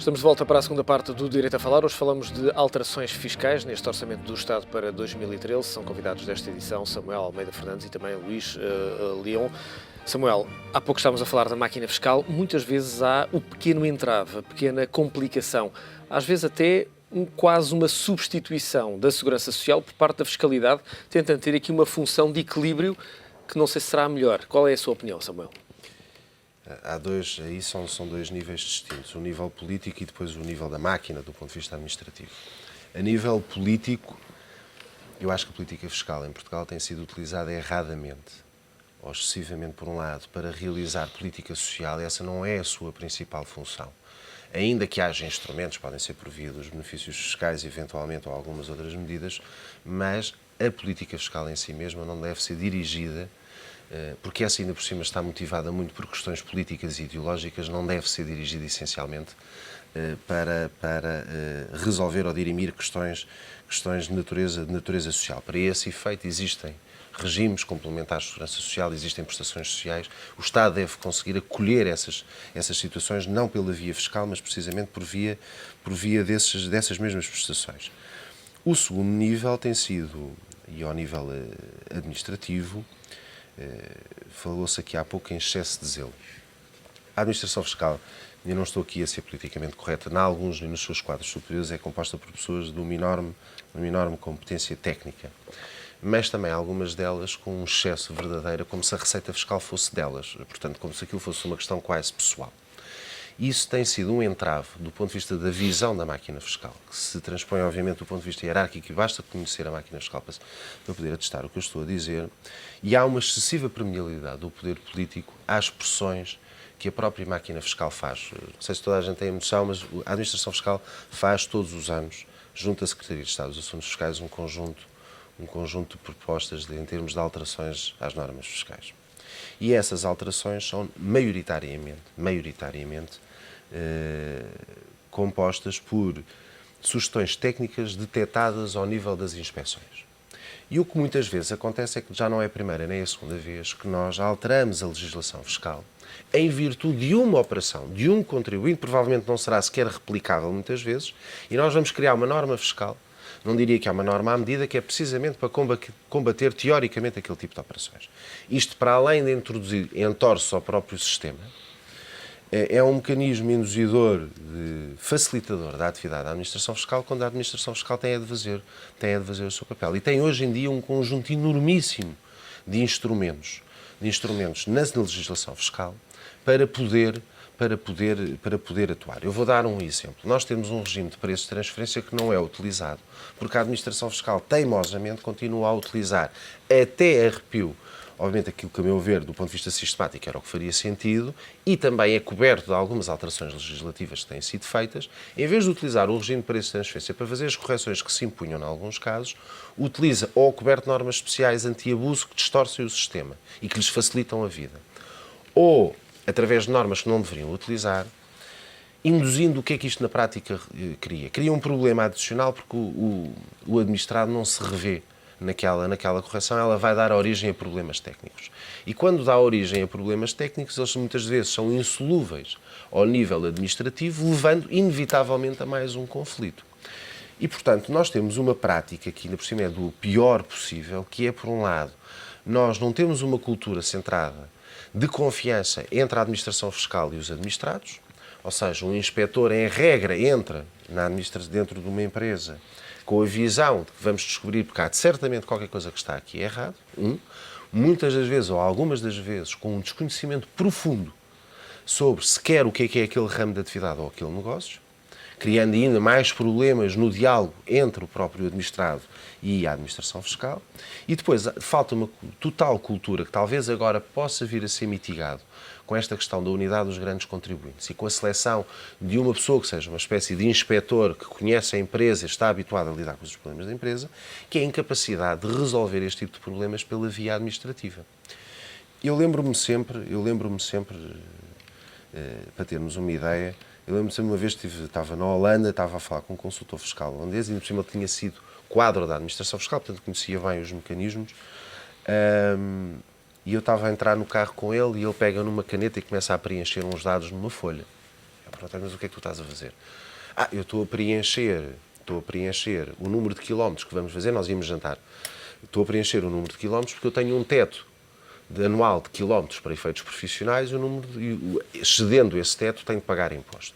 Estamos de volta para a segunda parte do Direito a Falar. Hoje falamos de alterações fiscais neste Orçamento do Estado para 2013. São convidados desta edição Samuel Almeida Fernandes e também Luís Leão. Samuel, há pouco estávamos a falar da máquina fiscal. Muitas vezes há o pequeno entrave, a pequena complicação. Às vezes até quase uma substituição da segurança social por parte da fiscalidade, tentando ter aqui uma função de equilíbrio que não sei se será a melhor. Qual é a sua opinião, Samuel? Aí são dois níveis distintos, o nível político e depois o nível da máquina, do ponto de vista administrativo. A nível político, eu acho que a política fiscal em Portugal tem sido utilizada erradamente, ou excessivamente por um lado, para realizar política social, e essa não é a sua principal função. Ainda que haja instrumentos, podem ser providos benefícios fiscais, eventualmente, ou algumas outras medidas, mas a política fiscal em si mesma não deve ser dirigida, porque essa ainda por cima está motivada muito por questões políticas e ideológicas, não deve ser dirigida essencialmente para resolver ou dirimir questões de natureza social. Para esse efeito existem regimes complementares de segurança social, existem prestações sociais. O Estado deve conseguir acolher essas situações, não pela via fiscal, mas precisamente por via dessas mesmas prestações. O segundo nível tem sido, e ao nível administrativo, falou-se aqui há pouco em excesso de zelo. A administração fiscal, eu não estou aqui a ser politicamente correta, em alguns e nos seus quadros superiores é composta por pessoas de uma enorme competência técnica, mas também algumas delas com um excesso verdadeiro, como se a receita fiscal fosse delas, portanto, como se aquilo fosse uma questão quase pessoal. Isso tem sido um entrave do ponto de vista da visão da máquina fiscal, que se transpõe, obviamente, do ponto de vista hierárquico, e basta conhecer a máquina fiscal para poder atestar o que eu estou a dizer, e há uma excessiva permeabilidade do poder político às pressões que a própria máquina fiscal faz. Não sei se toda a gente tem a noção, mas a administração fiscal faz todos os anos, junto à Secretaria de Estado dos Assuntos Fiscais, um conjunto de propostas em termos de alterações às normas fiscais. E essas alterações são maioritariamente compostas por sugestões técnicas detectadas ao nível das inspeções. E o que muitas vezes acontece é que já não é a primeira nem a segunda vez que nós alteramos a legislação fiscal em virtude de uma operação, de um contribuinte, provavelmente não será sequer replicável muitas vezes, e nós vamos criar uma norma fiscal, não diria que é uma norma à medida, que é precisamente para combater teoricamente aquele tipo de operações. Isto, para além de introduzir entorces ao próprio sistema, é um mecanismo induzidor, facilitador da atividade da administração fiscal, quando a administração fiscal tem a de fazer o seu papel. E tem hoje em dia um conjunto enormíssimo de instrumentos na legislação fiscal para poder atuar. Eu vou dar um exemplo. Nós temos um regime de preços de transferência que não é utilizado, porque a administração fiscal teimosamente continua a utilizar até arrepio, obviamente aquilo que, a meu ver, do ponto de vista sistemático era o que faria sentido, e também é coberto de algumas alterações legislativas que têm sido feitas, em vez de utilizar o regime de preços de transferência para fazer as correções que se impunham em alguns casos, utiliza ou coberto de normas especiais anti-abuso que distorcem o sistema e que lhes facilitam a vida, ou através de normas que não deveriam utilizar, induzindo o que é que isto na prática cria. Cria um problema adicional porque o administrado não se revê naquela correção, ela vai dar origem a problemas técnicos. E quando dá origem a problemas técnicos, eles muitas vezes são insolúveis ao nível administrativo, levando inevitavelmente a mais um conflito. E, portanto, nós temos uma prática que ainda por cima é do pior possível, que é, por um lado, nós não temos uma cultura centrada de confiança entre a administração fiscal e os administrados, ou seja, um inspetor, em regra, entra dentro de uma empresa com a visão de que vamos descobrir, porque há certamente qualquer coisa que está aqui errado, muitas das vezes, ou algumas das vezes, com um desconhecimento profundo sobre sequer o que é aquele ramo de atividade ou aquele negócio, criando ainda mais problemas no diálogo entre o próprio administrado e a administração fiscal. E depois falta uma total cultura que talvez agora possa vir a ser mitigado com esta questão da unidade dos grandes contribuintes e com a seleção de uma pessoa que seja uma espécie de inspetor que conhece a empresa e está habituado a lidar com os problemas da empresa, que é a incapacidade de resolver este tipo de problemas pela via administrativa. Eu lembro-me sempre, para termos uma ideia, eu lembro-me sempre uma vez que estava na Holanda, estava a falar com um consultor fiscal holandês e, por cima, ele tinha sido quadro da administração fiscal, portanto, conhecia bem os mecanismos. E eu estava a entrar no carro com ele e ele pega numa caneta e começa a preencher uns dados numa folha. Pronto, mas o que é que tu estás a fazer? Eu estou a preencher o número de quilómetros que vamos fazer, nós íamos jantar. Estou a preencher o número de quilómetros porque eu tenho um teto anual de quilómetros para efeitos profissionais excedendo esse teto tenho que pagar imposto.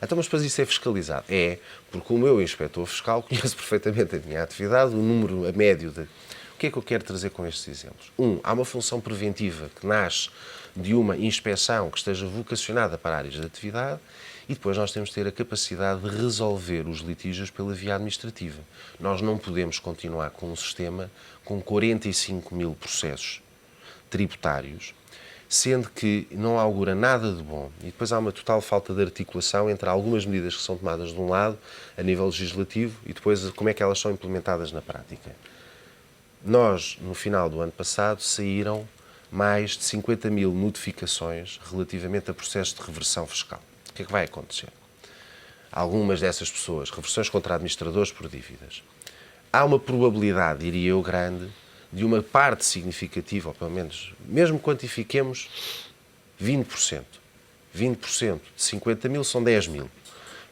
Então, mas depois isso é fiscalizado? É, porque o meu inspetor fiscal conhece perfeitamente a minha atividade, o número a médio de... O que é que eu quero trazer com estes exemplos? Há uma função preventiva que nasce de uma inspeção que esteja vocacionada para áreas de atividade e depois nós temos de ter a capacidade de resolver os litígios pela via administrativa. Nós não podemos continuar com um sistema com 45 mil processos tributários, sendo que não augura nada de bom. E depois há uma total falta de articulação entre algumas medidas que são tomadas de um lado, a nível legislativo, e depois como é que elas são implementadas na prática. Nós, no final do ano passado, saíram mais de 50 mil notificações relativamente a processos de reversão fiscal. O que é que vai acontecer? Algumas dessas pessoas, reversões contra administradores por dívidas. Há uma probabilidade, diria eu, grande, de uma parte significativa, ou pelo menos, mesmo quantifiquemos 20%. 20% de 50 mil são 10 mil.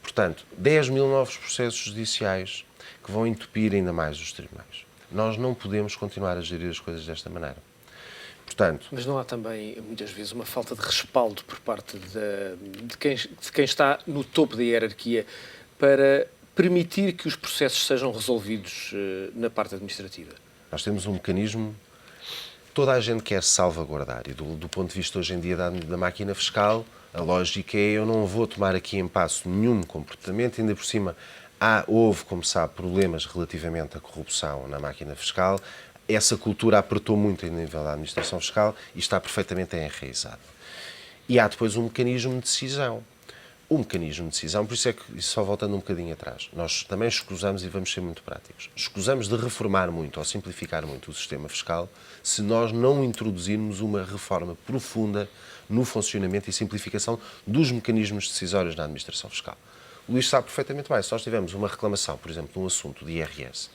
Portanto, 10 mil novos processos judiciais que vão entupir ainda mais os tribunais. Nós não podemos continuar a gerir as coisas desta maneira. Portanto, mas não há também, muitas vezes, uma falta de respaldo por parte de quem está no topo da hierarquia para permitir que os processos sejam resolvidos na parte administrativa? Nós temos um mecanismo, toda a gente quer salvaguardar, e do ponto de vista hoje em dia da máquina fiscal, a lógica é eu não vou tomar aqui em passo nenhum comportamento, ainda por cima houve, como sabe, problemas relativamente à corrupção na máquina fiscal, essa cultura apertou muito a nível da administração fiscal e está perfeitamente enraizada. E há depois um mecanismo de decisão. O mecanismo de decisão, por isso é que, só voltando um bocadinho atrás, nós também escusamos, e vamos ser muito práticos, escusamos de reformar muito ou simplificar muito o sistema fiscal se nós não introduzirmos uma reforma profunda no funcionamento e simplificação dos mecanismos decisórios na administração fiscal. O Luís sabe perfeitamente bem, se nós tivermos uma reclamação, por exemplo, de um assunto de IRS,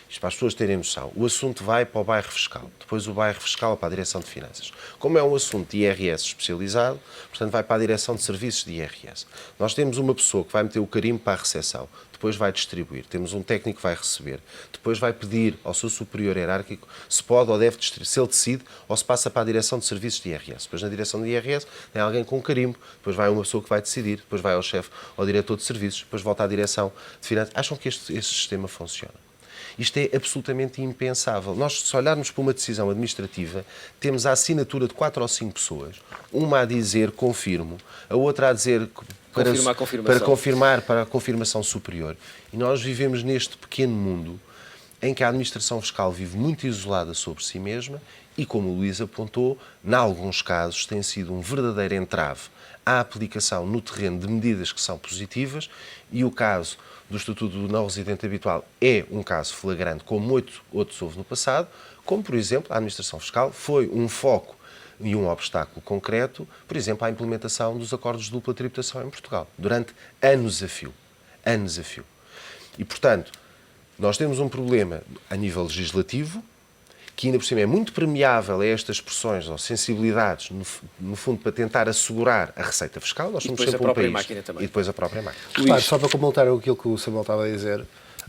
isto para as pessoas terem noção, o assunto vai para o bairro fiscal, depois o bairro fiscal para a Direção de Finanças. Como é um assunto de IRS especializado, portanto vai para a Direção de Serviços de IRS. Nós temos uma pessoa que vai meter o carimbo para a recepção, depois vai distribuir, temos um técnico que vai receber, depois vai pedir ao seu superior hierárquico se pode ou deve distribuir, se ele decide, ou se passa para a Direção de Serviços de IRS. Depois na Direção de IRS tem alguém com um carimbo, depois vai uma pessoa que vai decidir, depois vai ao chefe, ao diretor de serviços, depois volta à Direção de Finanças. Acham que este sistema funciona? Isto é absolutamente impensável. Nós, se olharmos para uma decisão administrativa, temos a assinatura de 4 ou 5 pessoas, uma a dizer confirmo, a outra a dizer para confirmar para a confirmação superior. E nós vivemos neste pequeno mundo em que a administração fiscal vive muito isolada sobre si mesma e, como o Luís apontou, em alguns casos tem sido um verdadeiro entrave à aplicação no terreno de medidas que são positivas, e o caso do Estatuto do Não Residente Habitual é um caso flagrante, como outros houve no passado, como, por exemplo, a administração fiscal foi um foco e um obstáculo concreto, por exemplo, à implementação dos acordos de dupla tributação em Portugal, durante anos a fio. Anos a fio. E, portanto, nós temos um problema a nível legislativo, que ainda por cima é muito permeável a estas pressões ou sensibilidades, no fundo, para tentar assegurar a receita fiscal. Nós somos sempre um país. E depois a própria máquina. Claro, só para completar aquilo que o Samuel estava a dizer,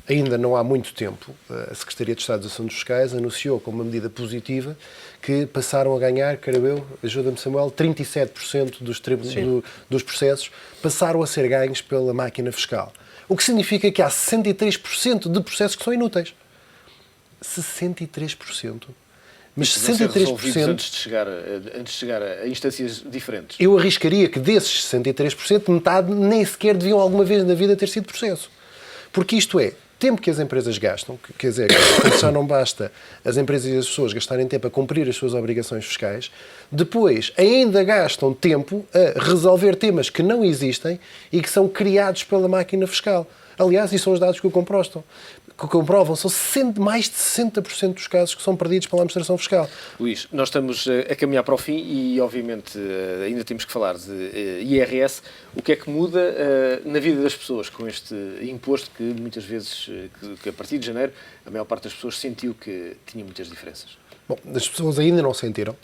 ainda não há muito tempo, a Secretaria de Estado dos Assuntos Fiscais anunciou como uma medida positiva que passaram a ganhar, creio eu, ajuda-me Samuel, 37% dos processos passaram a ser ganhos pela máquina fiscal. O que significa que há 63% de processos que são inúteis. 63%. Mas 63%... Antes de chegar a instâncias diferentes. Eu arriscaria que desses 63%, metade nem sequer deviam alguma vez na vida ter sido processo. Porque isto é, tempo que as empresas gastam, quer dizer, já não basta as empresas e as pessoas gastarem tempo a cumprir as suas obrigações fiscais, depois ainda gastam tempo a resolver temas que não existem e que são criados pela máquina fiscal. Aliás, isso são os dados que o comprovam, são mais de 60% dos casos que são perdidos pela administração fiscal. Luís, nós estamos a caminhar para o fim e, obviamente, ainda temos que falar de IRS. O que é que muda na vida das pessoas com este imposto que, muitas vezes, que a partir de janeiro, a maior parte das pessoas sentiu que tinha muitas diferenças? Bom, as pessoas ainda não sentiram,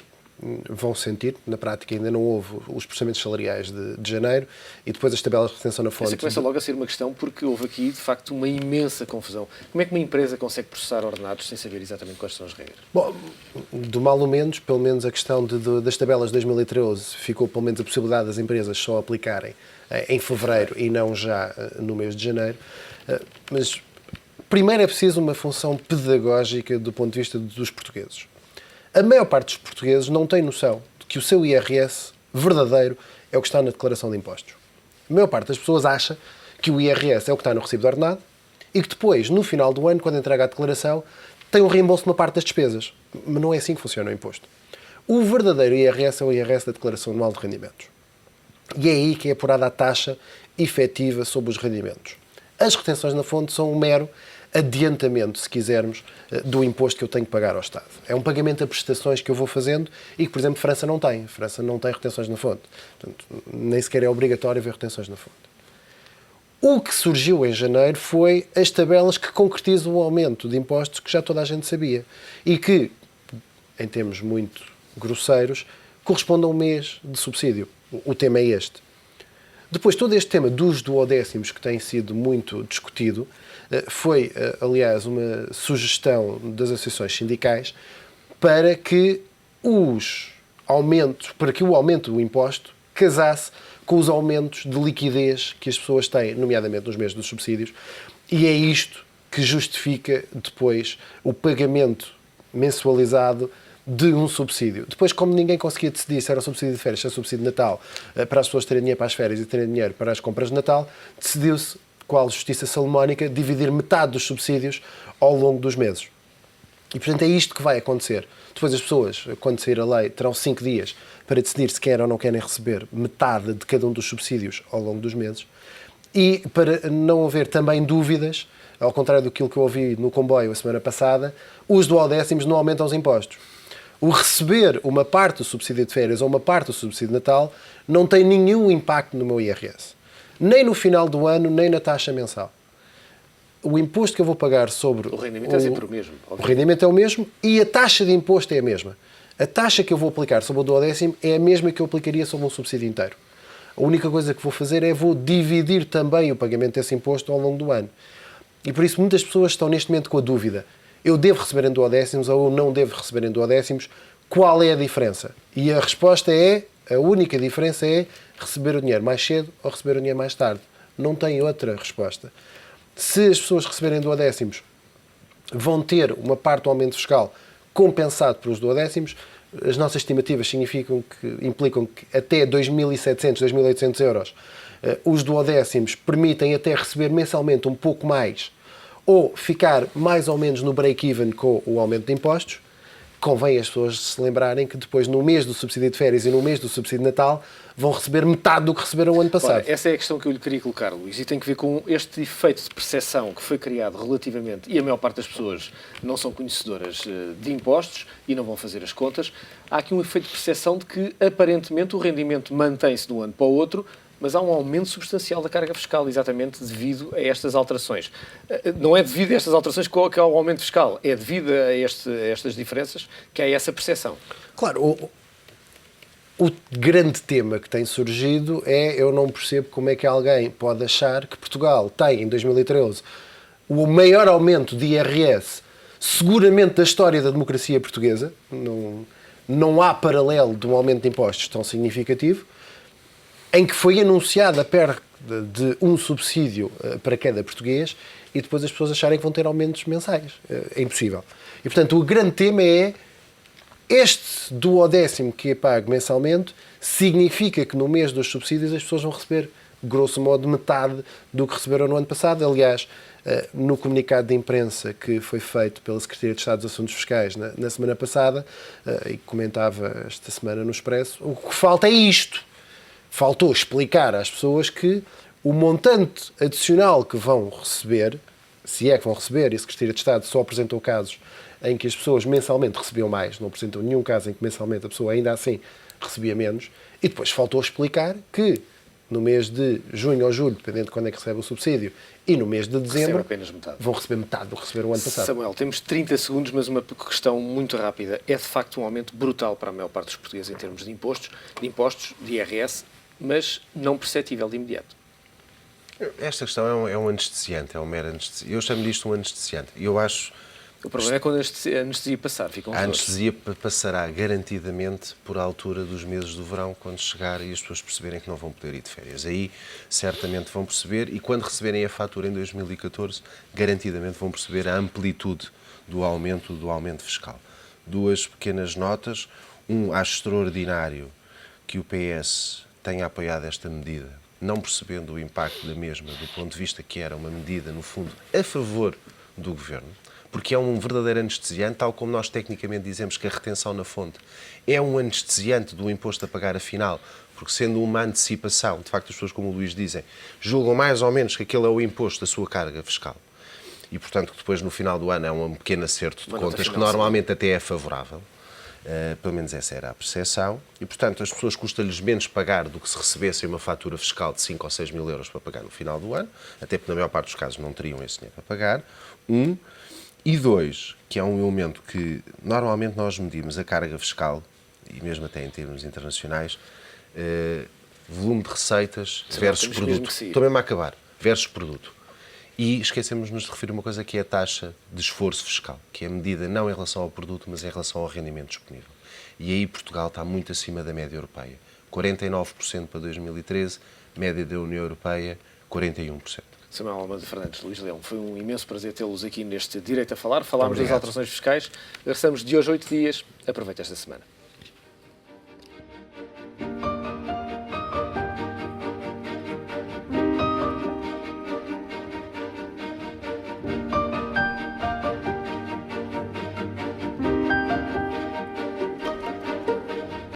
vão sentir, na prática ainda não houve os processamentos salariais de janeiro e depois as tabelas de retenção na fonte. Essa começa logo a ser uma questão porque houve aqui, de facto, uma imensa confusão. Como é que uma empresa consegue processar ordenados sem saber exatamente quais são as regras? Bom, do mal ou menos, pelo menos a questão das tabelas de 2013 ficou pelo menos a possibilidade das empresas só aplicarem em fevereiro e não já no mês de janeiro. Mas primeiro é preciso uma função pedagógica do ponto de vista dos portugueses. A maior parte dos portugueses não tem noção de que o seu IRS verdadeiro é o que está na declaração de impostos. A maior parte das pessoas acha que o IRS é o que está no recibo de ordenado e que depois, no final do ano, quando entrega a declaração, tem um reembolso de uma parte das despesas. Mas não é assim que funciona o imposto. O verdadeiro IRS é o IRS da Declaração Anual de Rendimentos. E é aí que é apurada a taxa efetiva sobre os rendimentos. As retenções na fonte são um mero adiantamento, se quisermos, do imposto que eu tenho que pagar ao Estado. É um pagamento a prestações que eu vou fazendo e que, por exemplo, França não tem. França não tem retenções na fonte. Portanto, nem sequer é obrigatório haver retenções na fonte. O que surgiu em janeiro foi as tabelas que concretizam o aumento de impostos que já toda a gente sabia e que, em termos muito grosseiros, correspondem a um mês de subsídio. O tema é este. Depois, todo este tema dos duodécimos, que tem sido muito discutido, foi, aliás, uma sugestão das associações sindicais para que o aumento do imposto casasse com os aumentos de liquidez que as pessoas têm, nomeadamente nos meses dos subsídios, e é isto que justifica depois o pagamento mensualizado de um subsídio. Depois, como ninguém conseguia decidir se era um subsídio de férias, se era um subsídio de Natal, para as pessoas terem dinheiro para as férias e terem dinheiro para as compras de Natal, decidiu-se, qual justiça salomónica, dividir metade dos subsídios ao longo dos meses. E, portanto, é isto que vai acontecer. Depois as pessoas, quando sair a lei, terão 5 dias para decidir se querem ou não querem receber metade de cada um dos subsídios ao longo dos meses. E para não haver também dúvidas, ao contrário do que eu ouvi no comboio a semana passada, os duodécimos não aumentam os impostos. O receber uma parte do subsídio de férias ou uma parte do subsídio de Natal não tem nenhum impacto no meu IRS. Nem no final do ano, nem na taxa mensal. O imposto que eu vou pagar sobre... O rendimento é sempre o mesmo. O rendimento é o mesmo e a taxa de imposto é a mesma. A taxa que eu vou aplicar sobre o duodécimo é a mesma que eu aplicaria sobre um subsídio inteiro. A única coisa que vou fazer é vou dividir também o pagamento desse imposto ao longo do ano. E por isso muitas pessoas estão neste momento com a dúvida. Eu devo receber em duodécimos ou eu não devo receber em duodécimos? Qual é a diferença? E a resposta é, a única diferença é receber o dinheiro mais cedo ou receber o dinheiro mais tarde. Não tem outra resposta. Se as pessoas receberem duodécimos, vão ter uma parte do aumento fiscal compensado pelos duodécimos. As nossas estimativas implicam que até 2.700, 2.800 euros os duodécimos permitem até receber mensalmente um pouco mais ou ficar mais ou menos no break-even com o aumento de impostos. Convém as pessoas se lembrarem que depois, no mês do subsídio de férias e no mês do subsídio de Natal, vão receber metade do que receberam o ano passado. Ora, essa é a questão que eu lhe queria colocar, Luís, e tem que ver com este efeito de percepção que foi criado relativamente, e a maior parte das pessoas não são conhecedoras de impostos e não vão fazer as contas. Há aqui um efeito de percepção de que, aparentemente, o rendimento mantém-se de um ano para o outro, mas há um aumento substancial da carga fiscal, exatamente devido a estas alterações. Não é devido a estas alterações que há o aumento fiscal, é devido a estas diferenças que há essa percepção. Claro, o grande tema que tem surgido é, eu não percebo como é que alguém pode achar que Portugal tem, em 2013, o maior aumento de IRS, seguramente da história da democracia portuguesa. Não há paralelo de um aumento de impostos tão significativo, em que foi anunciada a perda de um subsídio para cada português e depois as pessoas acharem que vão ter aumentos mensais. É impossível. E, portanto, o grande tema é este duodécimo que é pago mensalmente significa que no mês dos subsídios as pessoas vão receber, grosso modo, metade do que receberam no ano passado. Aliás, no comunicado de imprensa que foi feito pela Secretaria de Estado dos Assuntos Fiscais na semana passada, e comentava esta semana no Expresso, o que falta é isto. Faltou explicar às pessoas que o montante adicional que vão receber, se é que vão receber, e a Secretaria de Estado só apresentou casos em que as pessoas mensalmente recebiam mais, não apresentou nenhum caso em que mensalmente a pessoa ainda assim recebia menos, e depois faltou explicar que no mês de junho ou julho, dependendo de quando é que recebe o subsídio, e no mês de dezembro, apenas metade. vão receber metade do que receberam o ano passado. Samuel, temos 30 segundos, mas uma questão muito rápida. É de facto um aumento brutal para a maior parte dos portugueses em termos de impostos, de IRS, mas não perceptível de imediato. Esta questão é um anestesiante, é um mero anestesiante. Eu chamo disto um anestesiante. Eu acho... O problema é quando a anestesia passar, ficam os A dois. anestesia passará garantidamente por altura dos meses do verão, quando chegar e as pessoas perceberem que não vão poder ir de férias. Aí certamente vão perceber, e quando receberem a fatura em 2014, garantidamente vão perceber a amplitude do aumento fiscal. Duas pequenas notas. Acho extraordinário que o PS tenha apoiado esta medida, não percebendo o impacto da mesma, do ponto de vista que era uma medida, no fundo, a favor do Governo, porque é um verdadeiro anestesiante, tal como nós tecnicamente dizemos que a retenção na fonte é um anestesiante do imposto a pagar a final, porque sendo uma antecipação, de facto as pessoas, como o Luís dizem, julgam mais ou menos que aquele é o imposto da sua carga fiscal. E, portanto, que depois no final do ano é um pequeno acerto de contas que normalmente até é favorável. Pelo menos essa era a percepção. E, portanto, as pessoas custa-lhes menos pagar do que se recebessem uma fatura fiscal de 5 ou 6 mil euros para pagar no final do ano, até porque na maior parte dos casos não teriam esse dinheiro para pagar. E dois, que é um elemento que normalmente nós medimos a carga fiscal, e mesmo até em termos internacionais, volume de receitas versus produto. Estou mesmo a acabar. Versus produto. E esquecemos-nos de referir uma coisa que é a taxa de esforço fiscal, que é medida não em relação ao produto, mas em relação ao rendimento disponível. E aí Portugal está muito acima da média europeia. 49% para 2013, média da União Europeia, 41%. Samuel Almeida Fernandes, Luís Leão, foi um imenso prazer tê-los aqui neste Direito a Falar. Falámos das Obrigado. alterações fiscais. Regressamos de hoje a 8 dias. Aproveite esta semana.